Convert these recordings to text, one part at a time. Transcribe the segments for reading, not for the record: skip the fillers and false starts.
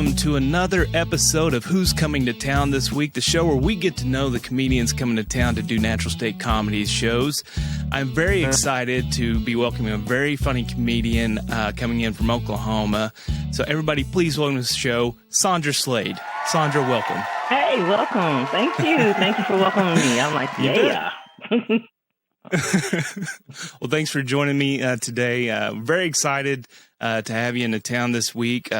welcome to another episode of Who's Coming to Town This Week, the show where we get to know the comedians coming to town to do Natural State Comedy shows. I'm very excited to be welcoming a very funny comedian coming in from Oklahoma. So everybody, please welcome to the show, Sandra Slade. Sandra, welcome. Hey, welcome. Thank you. Thank you for welcoming me. I'm like, yeah. Well, thanks for joining me today. Very excited to have you in the town this week.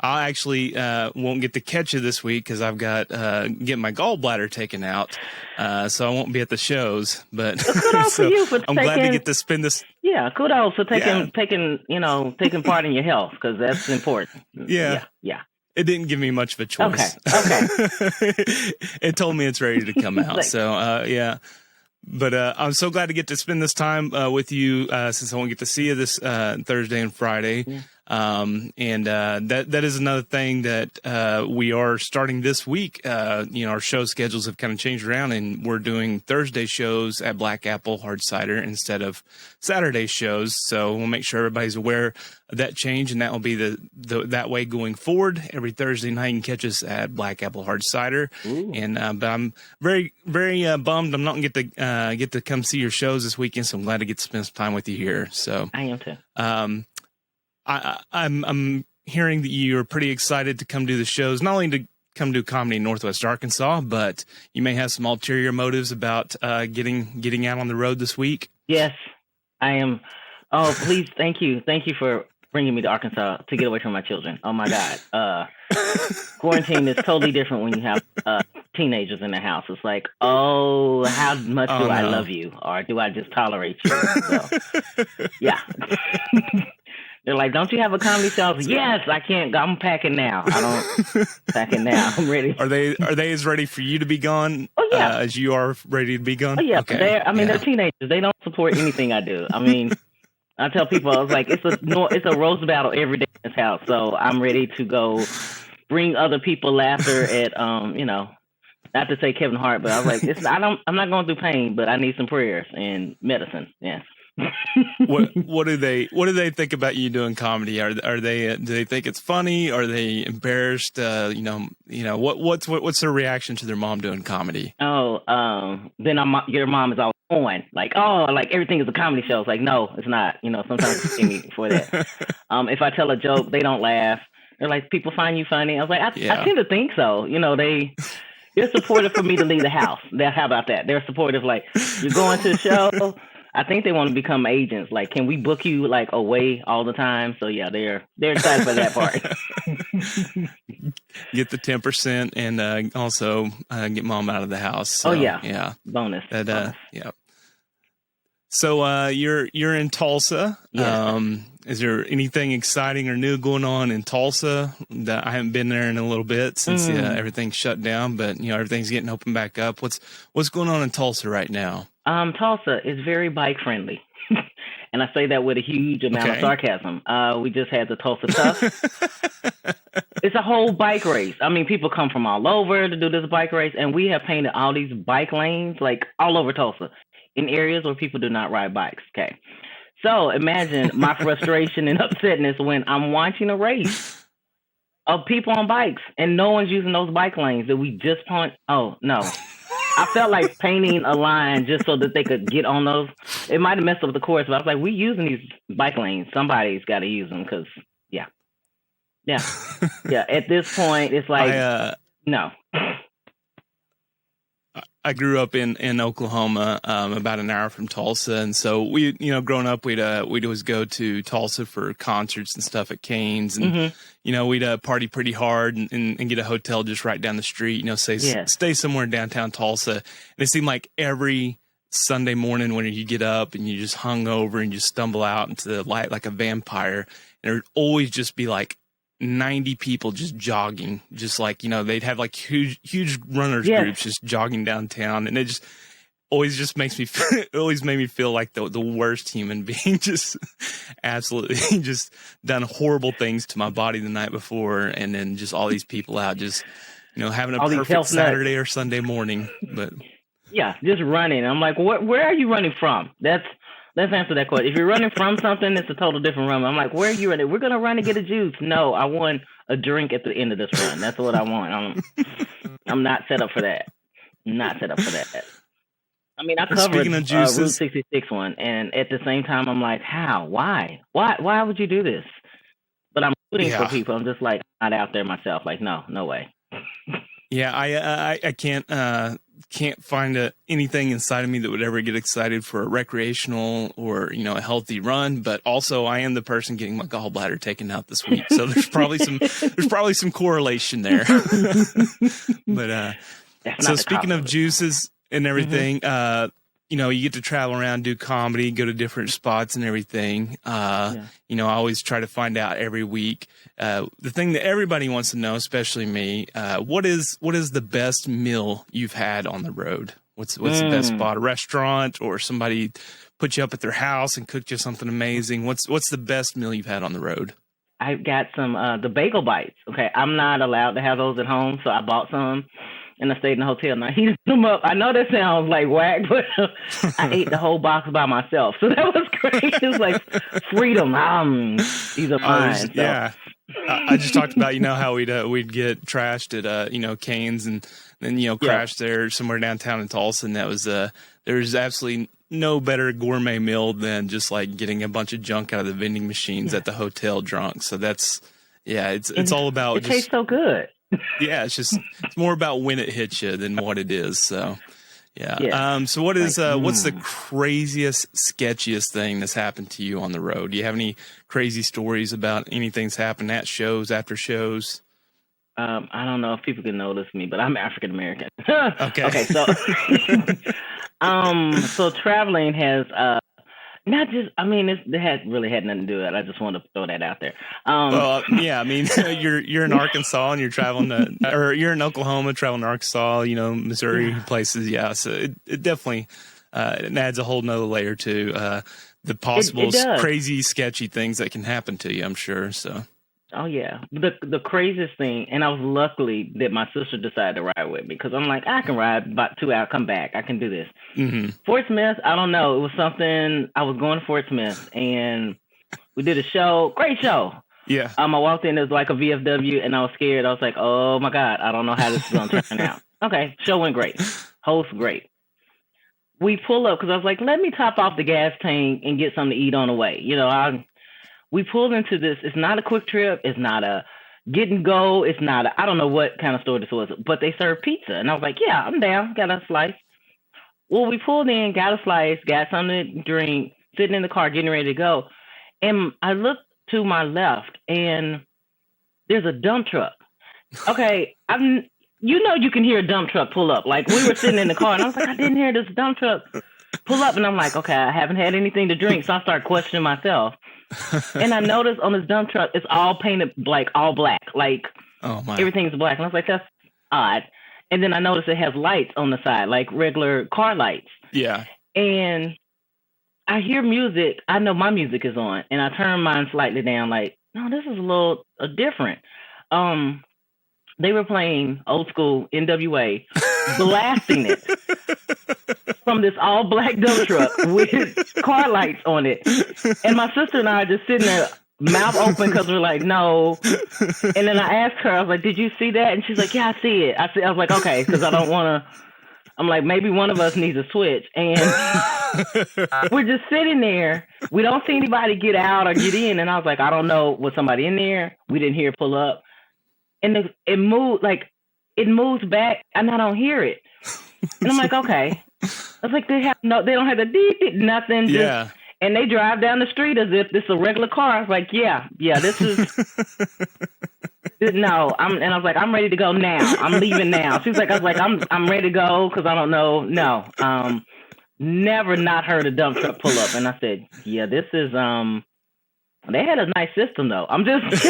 I actually won't get to catch you this week because I've got getting my gallbladder taken out, so I won't be at the shows. But kudos so for you for I'm glad to get to spend this. Yeah, kudos for taking part in your health because that's important. Yeah. It didn't give me much of a choice. Okay. It told me it's ready to come out. So yeah. But I'm so glad to get to spend this time with you since I won't get to see you this Thursday and Friday. Yeah. And that is another thing that we are starting this week. Our show schedules have kind of changed around, and we're doing Thursday shows at Black Apple Hard Cider instead of Saturday shows. So we'll make sure everybody's aware of that change, and that will be that way going forward. Every Thursday night you can catch us at Black Apple Hard Cider. Ooh. And but I'm very, very bummed I'm not going to get to come see your shows this weekend, so I'm glad to get to spend some time with you here. So I am too. I'm hearing that you're pretty excited to come do the shows, not only to come do comedy in Northwest Arkansas, but you may have some ulterior motives about getting out on the road this week. Yes, I am. Oh, please, thank you for bringing me to Arkansas to get away from my children. Oh my God, quarantine is totally different when you have teenagers in the house. It's like, oh, how much do I love you, or do I just tolerate you? So, yeah. They're like, don't you have a comedy show? Like, yes, I can't. I'm packing now. Packing now. I'm ready. Are they as ready for you to be gone as you are ready to be gone? Oh, yeah. Okay. They're teenagers. They don't support anything I do. I mean, I tell people, I was like, it's a roast battle every day in this house. So I'm ready to go bring other people laughter at, not to say Kevin Hart, but I was like, I'm not going through pain, but I need some prayers and medicine. Yeah. What do they think about you doing comedy? Are they do they think it's funny? Are they embarrassed? What's their reaction to their mom doing comedy? Then your mom is always on like, oh, like everything is a comedy show. It's like, no, it's not. Sometimes they see me for that. If I tell a joke, they don't laugh. They're like, people find you funny. I was like, I tend to think so. They're supportive for me to leave the house. How about that? They're supportive. Like, you're going to the show. I think they want to become agents. Like, can we book you like away all the time? So yeah, they're excited for that part. Get the 10% and also get mom out of the house. So, yeah, bonus. Bonus. Yeah. So you're in Tulsa. Yeah. Is there anything exciting or new going on in Tulsa? That I haven't been there in a little bit since everything's shut down, but everything's getting open back up. What's going on in Tulsa right now? Tulsa is very bike friendly, and I say that with a huge amount of sarcasm. We just had the Tulsa Tough. It's a whole bike race. I mean, people come from all over to do this bike race, and we have painted all these bike lanes like all over Tulsa in areas where people do not ride bikes. Okay. So imagine my frustration and upsetness when I'm watching a race of people on bikes and no one's using those bike lanes that we just point. Oh, no. I felt like painting a line just so that they could get on those. It might have messed up the course, but I was like, we using these bike lanes. Somebody's got to use them because, yeah. At this point, it's like, no. I grew up in Oklahoma, about an hour from Tulsa, and so we, growing up, we'd always go to Tulsa for concerts and stuff at Cane's, and we'd party pretty hard and get a hotel just right down the street. Stay somewhere in downtown Tulsa. And it seemed like every Sunday morning when you get up and you just hung over and you stumble out into the light like a vampire, and there'd always just be like 90 people just jogging, just like, they'd have like huge runners groups just jogging downtown. And it just always just makes me feel, it always made me feel like the worst human being, just absolutely just done horrible things to my body the night before. And then just all these people out just, having a all perfect Saturday or Sunday morning. But yeah, just running. I'm like, where are you running from? Let's answer that question. If you're running from something, it's a total different run. I'm like, where are you running? We're going to run and get a juice. No, I won a drink at the end of this run. That's what I want. I'm not set up for that. Not set up for that. I mean, I covered Route 66 one, and at the same time, I'm like, how? Why would you do this? But I'm rooting for people. I'm just like, not out there myself. Like, no way. Yeah, I can't find anything inside of me that would ever get excited for a recreational or a healthy run. But also, I am the person getting my gallbladder taken out this week, so there's probably some correlation there. But so speaking of juices and everything, you get to travel around, do comedy, go to different spots and everything. I always try to find out every week. The thing that everybody wants to know, especially me, what is the best meal you've had on the road? What's the best spot? A restaurant, or somebody put you up at their house and cooked you something amazing? What's the best meal you've had on the road? I got some the bagel bites. Okay, I'm not allowed to have those at home, so I bought some. And I stayed in the hotel and I heated them up. I know that sounds like whack, but I ate the whole box by myself. So that was great. It was like freedom. These are mine. So. Yeah. I just talked about, how we'd get trashed at, Cane's and then, crash there somewhere downtown in Tulsa. And that was, there's absolutely no better gourmet meal than just like getting a bunch of junk out of the vending machines at the hotel drunk. So that's, it's all about it tastes so good. Yeah, it's more about when it hits you than what it is. So, yeah. So what's the craziest, sketchiest thing that's happened to you on the road? Do you have any crazy stories about anything that's happened at shows, after shows? I don't know if people can notice me, but I'm African American. Okay. So, so traveling has not just. I mean, it really had nothing to do with it. I just wanted to throw that out there. You're in Arkansas and you're traveling or you're in Oklahoma, traveling to Arkansas, Missouri places. Yeah, so it definitely it adds a whole nother layer to the possible crazy, sketchy things that can happen to you. I'm sure. So. Oh yeah, the craziest thing, and I was lucky that my sister decided to ride with me because I'm like, I can ride about 2 hours, come back, I can do this. Mm-hmm. Fort Smith, I don't know, it was something. I was going to Fort Smith, and we did a show, great show. Yeah. I walked in, it was like a VFW, and I was scared. I was like, oh my God, I don't know how this is gonna turn out. Okay, show went great, host great. We pull up because I was like, let me top off the gas tank and get something to eat on the way. We pulled into this. It's not a quick trip. It's not a get and go. It's not I don't know what kind of store this was, but they serve pizza. And I was like, yeah, I'm down. Got a slice. Well, we pulled in, got a slice, got something to drink, sitting in the car, getting ready to go. And I looked to my left, and there's a dump truck. Okay, you can hear a dump truck pull up. Like, we were sitting in the car, and I was like, I didn't hear this dump truck pull up. And I'm like, okay, I haven't had anything to drink. So I start questioning myself. And I noticed on this dump truck, it's all painted all black. Like, everything's black. And I was like, that's odd. And then I noticed it has lights on the side, like regular car lights. Yeah. And I hear music. I know my music is on. And I turn mine slightly down, like, no, this is a little different. They were playing old school NWA, blasting it from this all black dump truck with car lights on it. And my sister and I are just sitting there, mouth open, because we're like, no. And then I asked her, I was like, did you see that? And she's like, yeah, I see it. I was like, okay, because I don't want to. I'm like, maybe one of us needs a switch. And we're just sitting there. We don't see anybody get out or get in. And I was like, I don't know, was somebody in there? We didn't hear it pull up. And it moved, like, it moves back, and I don't hear it. And I'm like, okay. I was like, they don't have the beep, nothing. Yeah. And they drive down the street as if this is a regular car. I was like, yeah, this is. No, and I was like, I'm ready to go now. I'm leaving now. She's like, I was like, I'm ready to go because I don't know. No, never not heard a dump truck pull up. And I said, yeah, this is They had a nice system, though. I'm just,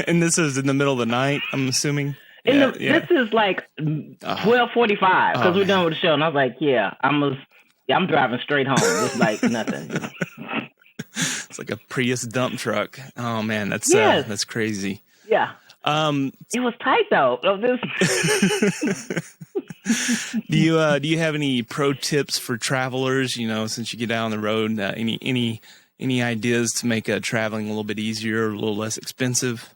And this is in the middle of the night, I'm assuming? This is like 12:45 because we're done with the show. And I was like, I'm driving straight home. It's like nothing. It's like a Prius dump truck. Oh, man, that's crazy. Yeah. It was tight, though. Do you have any pro tips for travelers, since you get out on the road? Any ideas to make traveling a little bit easier, a little less expensive?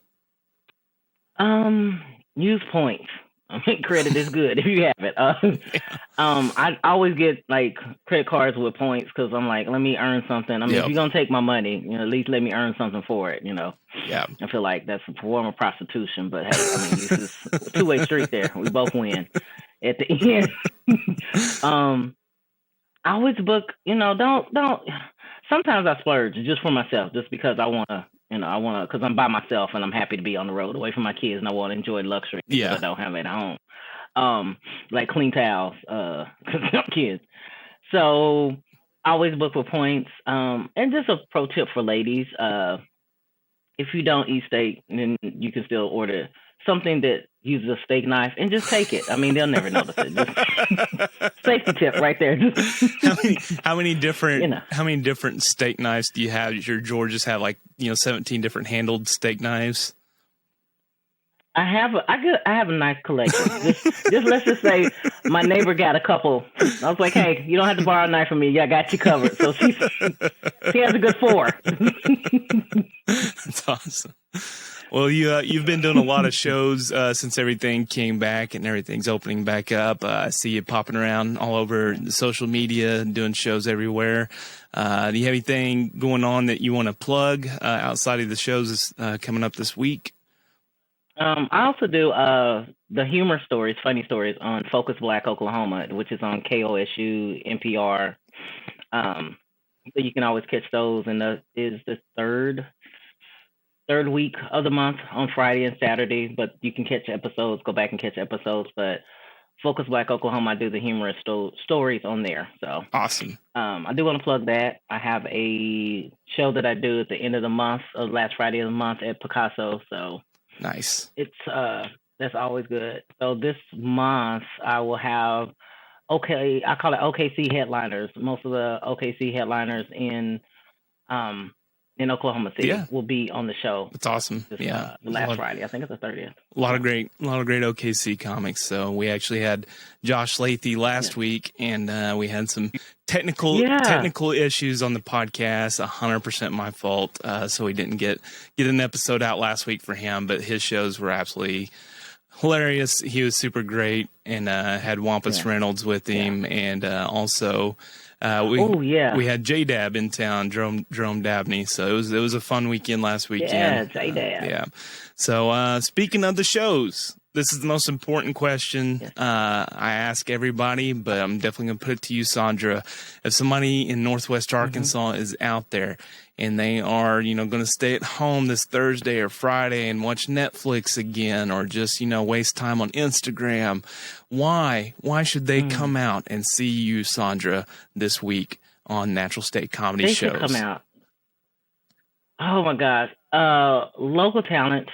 Use points. Credit is good if you have it. I always get like credit cards with points because I'm like, let me earn something. I mean, if you're gonna take my money, at least let me earn something for it. Yeah. I feel like that's a form of prostitution, but hey, I mean, this is a two-way street there. We both win at the end. I always book. Don't. Sometimes I splurge just for myself, just because I wanna. Because I'm by myself and I'm happy to be on the road away from my kids, and I want to enjoy luxury that I don't have at home, like clean towels, because I'm kids. So I always book with points. And just a pro tip for ladies: if you don't eat steak, then you can still order something that uses a steak knife and just take it. I mean, they'll never notice it. Just safety tip right there. How many different steak knives do you have? Does your Georges have 17 different handled steak knives? I have a nice collection. Just let's just say my neighbor got a couple. I was like, hey, you don't have to borrow a knife from me. Yeah, I got you covered. So she has a good 4. That's awesome. Well, you've been doing a lot of shows since everything came back and everything's opening back up. I see you popping around all over the social media, doing shows everywhere. Do you have anything going on that you want to plug outside of the shows coming up this week? I also do the humor stories, funny stories on Focus Black Oklahoma, which is on KOSU, NPR. So you can always catch those, and is the third week of the month on Friday and Saturday, but you can go back and catch episodes. But Focus Black Oklahoma, I do the humorous stories on there. So awesome. I do want to plug that. I have a show that I do at the end of the month, last Friday of the month at Picasso. So nice. It's that's always good. So this month I will have I call it OKC headliners. Most of the OKC headliners in Oklahoma City will be on the show. That's awesome. Last Friday, I think it's the 30th. A lot of great OKC comics. So we actually had Josh Lathy last week, and we had some technical issues on the podcast. 100% my fault. So we didn't get an episode out last week for him, but his shows were absolutely hilarious. He was super great, and had Wampus Reynolds with him, and also. We had J-Dab in town, Jerome Dabney. So it was a fun weekend last weekend. Yeah, J-Dab. Yeah. So speaking of the shows, this is the most important question I ask everybody, but I'm definitely going to put it to you, Sondra. If somebody in Northwest Arkansas is out there and they are, going to stay at home this Thursday or Friday and watch Netflix again, or just, waste time on Instagram, why should they come out and see you, Sondra, this week on Natural State Comedy Shows? They should come out. Oh my gosh. Local talent.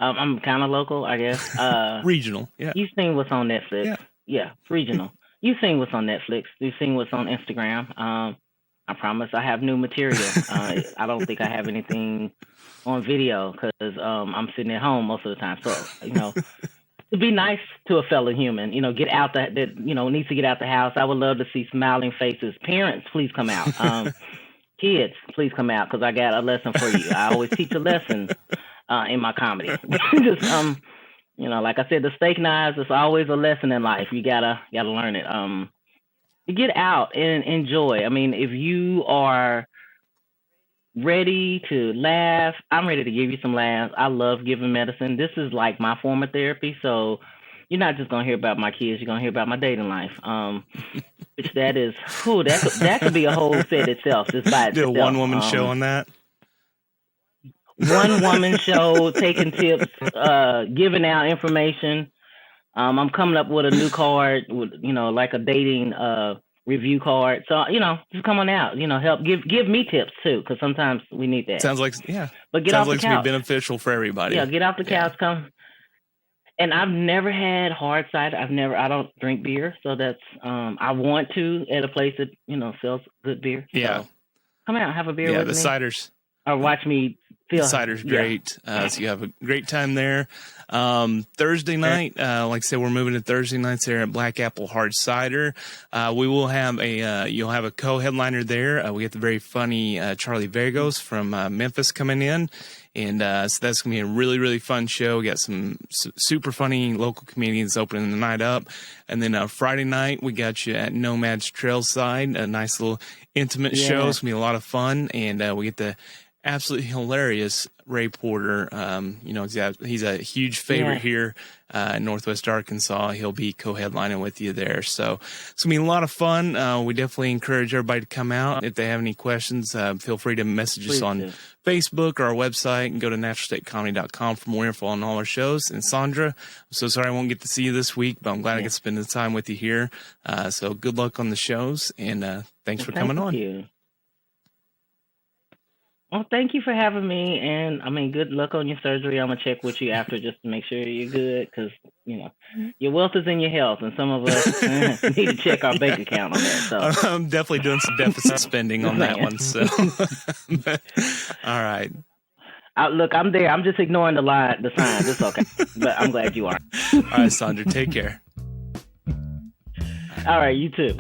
I'm kind of local, I guess. Regional, yeah. You've seen what's on Netflix. Yeah, regional. You've seen what's on Netflix. You've seen what's on Instagram. I promise I have new material. I don't think I have anything on video because I'm sitting at home most of the time. So, it'd be nice to a fellow human, get out that needs to get out the house. I would love to see smiling faces. Parents, please come out. Kids, please come out because I got a lesson for you. I always teach a lesson in my comedy. Just like I said, the steak knives is always a lesson in life. You gotta learn it. Get out and enjoy. I mean, if you are ready to laugh, I'm ready to give you some laughs. I love giving medicine. This is like my form of therapy. So you're not just gonna hear about my kids. You're gonna hear about my dating life. Which that could be a whole set itself. Just by itself. Do a one-woman show on that. One woman show, taking tips, giving out information. I'm coming up with a new card, with, like a dating review card. So, just come on out, help give me tips too, because sometimes we need that. Sounds like, but get off the couch. Sounds like to be beneficial for everybody. Yeah, get off the couch, come. And I've never had hard cider. I don't drink beer, so that's I want to at a place that sells good beer. So come out, have a beer with me. Yeah, the ciders. Or watch me feel. The cider's great. So you have a great time there. Thursday night, like I said, we're moving to Thursday nights there at Black Apple Hard Cider. We will have you'll have a co-headliner there. We get the very funny Charlie Vagos from Memphis coming in, And so that's going to be a really, really fun show. We got some super funny local comedians opening the night up. And then Friday night, we got you at Nomads Trailside, a nice little intimate show. It's going to be a lot of fun. And we get the absolutely hilarious Ray Porter. He's a huge favorite here in Northwest Arkansas. He'll be co-headlining with you there. So it's going to be a lot of fun. We definitely encourage everybody to come out. If they have any questions, feel free to message us on Facebook or our website, and go to naturalstatecomedy.com for more info on all our shows. And Sondra, I'm so sorry I won't get to see you this week, but I'm glad I get to spend the time with you here. So good luck on the shows, and thanks for coming on. Thank you. Well, thank you for having me, and I mean, good luck on your surgery. I'm gonna check with you after just to make sure you're good, because your wealth is in your health, and some of us need to check our bank account on that. So I'm definitely doing some deficit spending on that one. So, all right. Look, I'm there. I'm just ignoring the signs. It's okay, but I'm glad you are. All right, Sandra, take care. All right, you too.